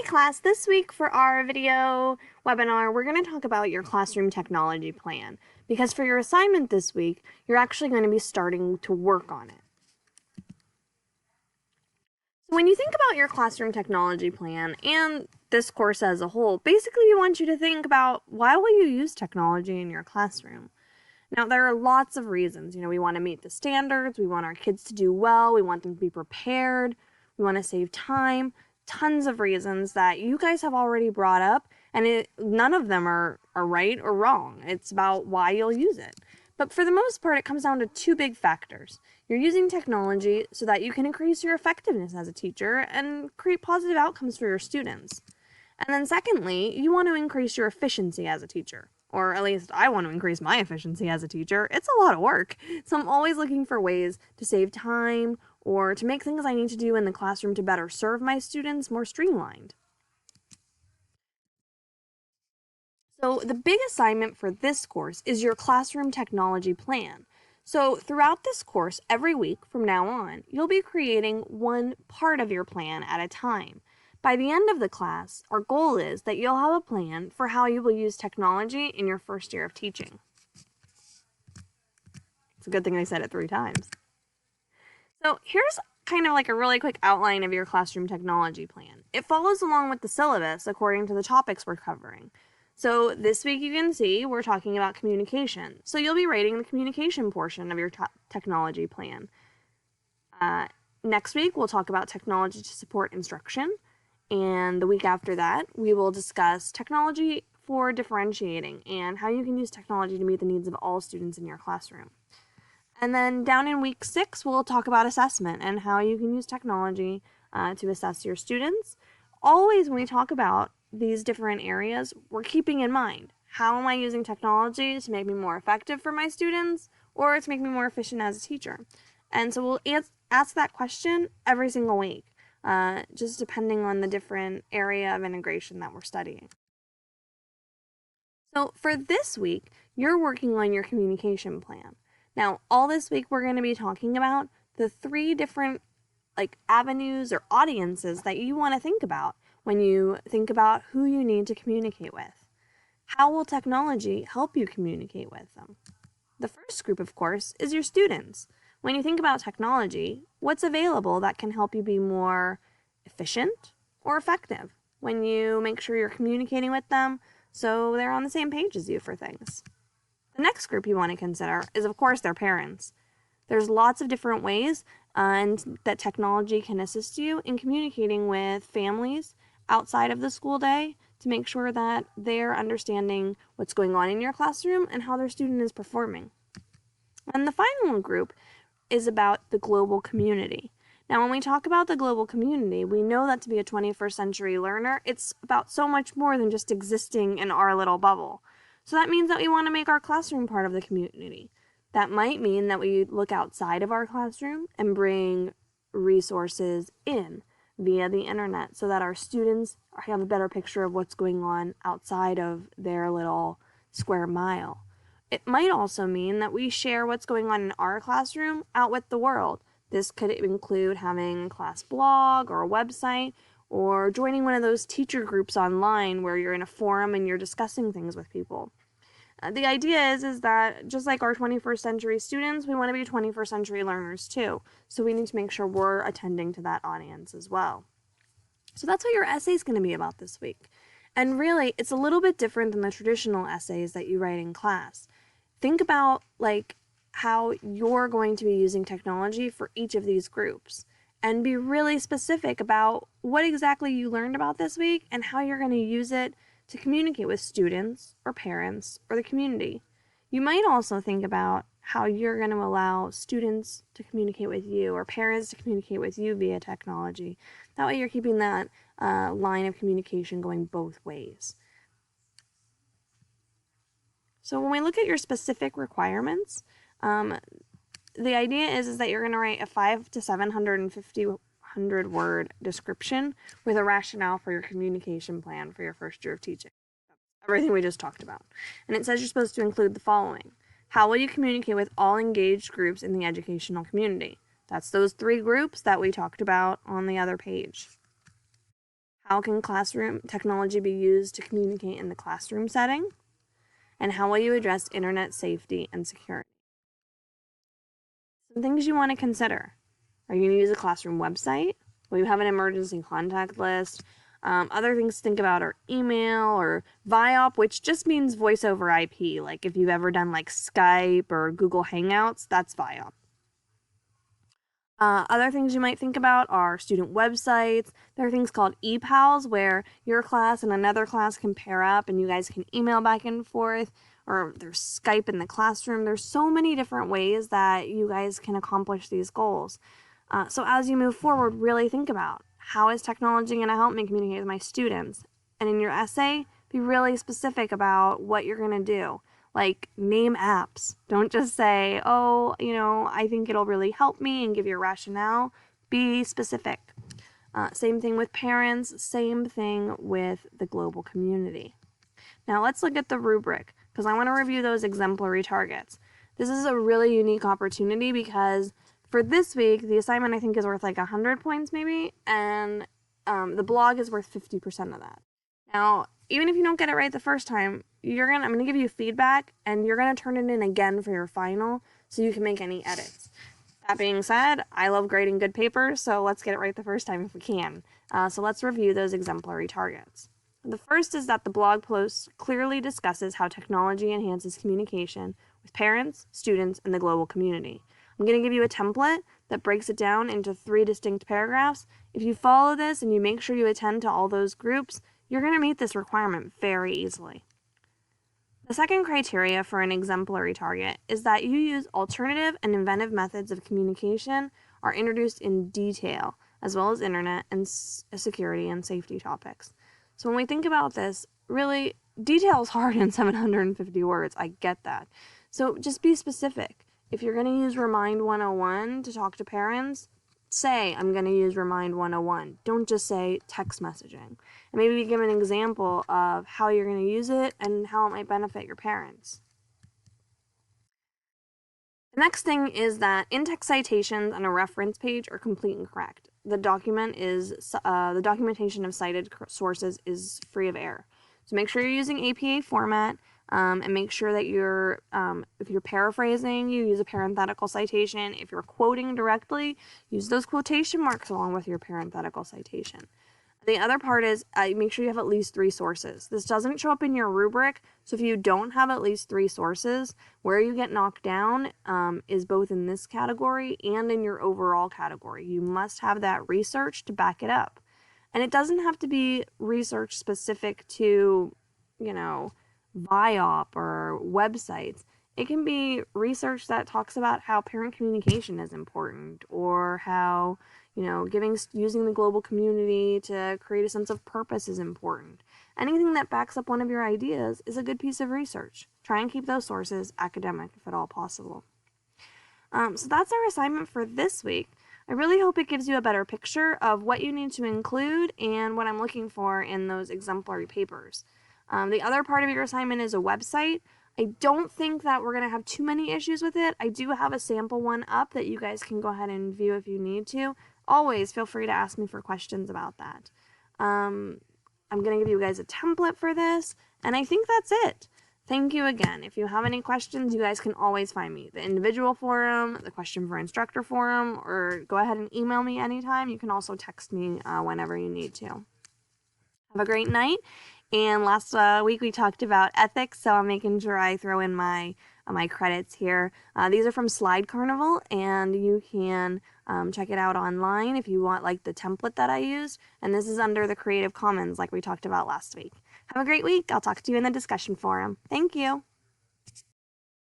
class, this week for our video webinar, we're going to talk about your classroom technology plan, because for your assignment this week, you're actually going to be starting to work on it. So when you think about your classroom technology plan and this course as a whole, basically we want you to think about, why will you use technology in your classroom? Now, there are lots of reasons. We want to meet the standards, we want our kids to do well, we want them to be prepared, we want to save time, tons of reasons that you guys have already brought up, and none of them are right or wrong. It's about why you'll use it. But for the most part, it comes down to two big factors. You're using technology so that you can increase your effectiveness as a teacher and create positive outcomes for your students. And then secondly, you want to increase your efficiency as a teacher. Or at least I want to increase my efficiency as a teacher. It's a lot of work. So I'm always looking for ways to save time or to make things I need to do in the classroom to better serve my students more streamlined. So the big assignment for this course is your classroom technology plan. So throughout this course, every week from now on, you'll be creating one part of your plan at a time. By the end of the class, our goal is that you'll have a plan for how you will use technology in your first year of teaching. It's a good thing I said it 3 times. So here's kind of like a really quick outline of your classroom technology plan. It follows along with the syllabus according to the topics we're covering. So this week you can see we're talking about communication. So you'll be writing the communication portion of your technology plan. Next week we'll talk about technology to support instruction. And the week after that, we will discuss technology for differentiating and how you can use technology to meet the needs of all students in your classroom. And then down in week 6, we'll talk about assessment and how you can use technology to assess your students. Always when we talk about these different areas, we're keeping in mind, how am I using technology to make me more effective for my students or to make me more efficient as a teacher? And so we'll ask that question every single week. Just depending on the different area of integration that we're studying. So for this week, you're working on your communication plan. Now, all this week we're going to be talking about the 3 different avenues or audiences that you want to think about when you think about who you need to communicate with. How will technology help you communicate with them? The first group, of course, is your students. When you think about technology, what's available that can help you be more efficient or effective when you make sure you're communicating with them so they're on the same page as you for things? The next group you want to consider is, of course, their parents. There's lots of different ways that technology can assist you in communicating with families outside of the school day to make sure that they're understanding what's going on in your classroom and how their student is performing. And the final group is about the global community. Now, when we talk about the global community, we know that to be a 21st century learner, it's about so much more than just existing in our little bubble. So that means that we want to make our classroom part of the community. That might mean that we look outside of our classroom and bring resources in via the internet so that our students have a better picture of what's going on outside of their little square mile. It might also mean that we share what's going on in our classroom out with the world. This could include having a class blog or a website, or joining one of those teacher groups online where you're in a forum and you're discussing things with people. The idea is that just like our 21st century students, we want to be 21st century learners too. So we need to make sure we're attending to that audience as well. So that's what your essay is going to be about this week. And really, it's a little bit different than the traditional essays that you write in class. Think about how you're going to be using technology for each of these groups, and be really specific about what exactly you learned about this week and how you're going to use it to communicate with students or parents or the community. You might also think about how you're going to allow students to communicate with you or parents to communicate with you via technology. That way you're keeping that line of communication going both ways. So when we look at your specific requirements, the idea is that you're going to write a 500 to 750 word description with a rationale for your communication plan for your first year of teaching. Everything we just talked about. And it says you're supposed to include the following. How will you communicate with all engaged groups in the educational community? That's those 3 groups that we talked about on the other page. How can classroom technology be used to communicate in the classroom setting? And how will you address internet safety and security? Some things you want to consider. Are you going to use a classroom website? Will you have an emergency contact list? Other things to think about are email or VIOP, which just means voice over IP. Like if you've ever done like Skype or Google Hangouts, that's VIOP. Other things you might think about are student websites. There are things called ePals where your class and another class can pair up and you guys can email back and forth, or there's Skype in the classroom. There's so many different ways that you guys can accomplish these goals. So as you move forward, really think about how is technology going to help me communicate with my students? And in your essay, be really specific about what you're going to do. Like, name apps. Don't just say, oh, I think it'll really help me and give your rationale. Be specific. Same thing with parents. Same thing with the global community. Now let's look at the rubric because I want to review those exemplary targets. This is a really unique opportunity because for this week, the assignment I think is worth like 100 points maybe, and the blog is worth 50% of that. Now, even if you don't get it right the first time, I'm going to give you feedback and you're going to turn it in again for your final so you can make any edits. That being said, I love grading good papers, so let's get it right the first time if we can. So let's review those exemplary targets. The first is that the blog post clearly discusses how technology enhances communication with parents, students, and the global community. I'm going to give you a template that breaks it down into 3 distinct paragraphs. If you follow this and you make sure you attend to all those groups, you're going to meet this requirement very easily. The second criteria for an exemplary target is that you use alternative and inventive methods of communication are introduced in detail, as well as internet and security and safety topics. So when we think about this, really, detail is hard in 750 words. I get that. So just be specific. If you're going to use Remind 101 to talk to parents, say, I'm going to use Remind 101. Don't just say text messaging. And maybe give an example of how you're going to use it and how it might benefit your parents. The next thing is that in-text citations on a reference page are complete and correct. The documentation of cited sources is free of error. So make sure you're using APA format. And make sure that if you're paraphrasing, you use a parenthetical citation. If you're quoting directly, use those quotation marks along with your parenthetical citation. The other part is make sure you have at least 3 sources. This doesn't show up in your rubric, so if you don't have at least 3 sources, where you get knocked down is both in this category and in your overall category. You must have that research to back it up. And it doesn't have to be research specific to, VIOP or websites. It can be research that talks about how parent communication is important, or how, using the global community to create a sense of purpose is important. Anything that backs up one of your ideas is a good piece of research. Try and keep those sources academic if at all possible. So that's our assignment for this week. I really hope it gives you a better picture of what you need to include and what I'm looking for in those exemplary papers. The other part of your assignment is a website. I don't think that we're going to have too many issues with it. I do have a sample one up that you guys can go ahead and view if you need to. Always feel free to ask me for questions about that. I'm going to give you guys a template for this, and I think that's it. Thank you again. If you have any questions, you guys can always find me. The individual forum, the question for instructor forum, or go ahead and email me anytime. You can also text me whenever you need to. Have a great night. And last week we talked about ethics, so I'm making sure I throw in my credits here. These are from Slide Carnival, and you can check it out online if you want like the template that I used. And this is under the Creative Commons like we talked about last week. Have a great week. I'll talk to you in the discussion forum. Thank you.